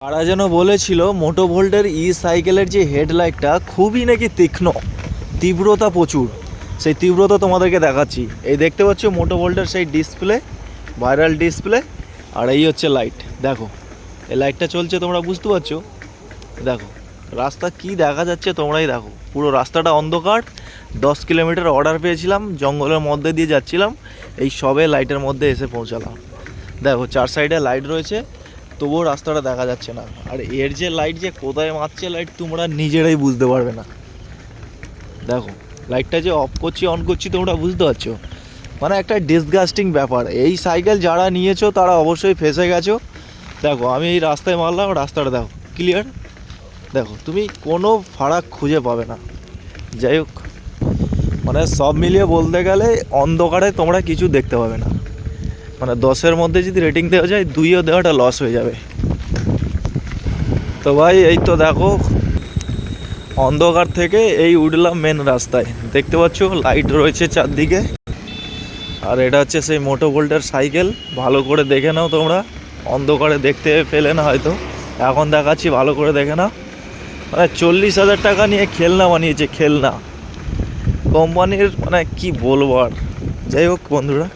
তারা যেন বলেছিল মোটো ভোল্টের সাইকেলের যে হেডলাইটটা খুবই নাকি তীক্ষ্ণ, তীব্রতা প্রচুর। সেই তীব্রতা তোমাদেরকে দেখাচ্ছি। এই দেখতে পাচ্ছ মোটো ভোল্টের সেই ডিসপ্লে, ভাইরাল ডিসপ্লে, আর এই হচ্ছে লাইট। দেখো এই লাইটটা চলছে, তোমরা বুঝতে পারছো? দেখো রাস্তা কি দেখা যাচ্ছে তোমরাই দেখো, পুরো রাস্তাটা অন্ধকার। 10 কিলোমিটার অর্ডার পেয়েছিলাম, জঙ্গলের মধ্যে দিয়ে যাচ্ছিলাম, এই সবে লাইটের মধ্যে এসে পৌঁছালাম। দেখো 4 সাইডে লাইট রয়েছে, তবুও রাস্তাটা দেখা যাচ্ছে না। আর এর যে লাইট যে কোথায় মারছে লাইট তোমরা নিজেরাই বুঝতে পারবে না। দেখো লাইটটা যে অফ করছি অন করছি তোমরা বুঝতে পারছো? মানে একটা ডিসগাস্টিং ব্যাপার। এই সাইকেল যারা নিয়েছো তারা অবশ্যই ফেঁসে গেছো। দেখো আমি এই রাস্তায় মারলাম, রাস্তাটা দেখো ক্লিয়ার। দেখো তুমি কোনো ফারাক খুঁজে পাবে না। যাই হোক, মানে সব মিলিয়ে বলতে গেলে অন্ধকারে তোমরা কিছু দেখতে পাবে না। মানে 10-এর মধ্যে যদি রেটিং দেওয়া যায় 2ও দেওয়াটা লস হয়ে যাবে। তো ভাই এই তো দেখো অন্ধকার থেকে এই উঠলাম মেন রাস্তায়, দেখতে পাচ্ছ লাইট রয়েছে চারদিকে। আর এটা হচ্ছে সেই মোটো ভোল্টের সাইকেল, ভালো করে দেখে নাও তোমরা, অন্ধকারে দেখতে পেলে না হয়তো, এখন দেখাচ্ছি ভালো করে দেখে নাও। মানে 40,000 টাকা নিয়ে খেলনা বানিয়েছে, খেলনা কোম্পানির, মানে কি বলবো আর। যাই হোক বন্ধুরা,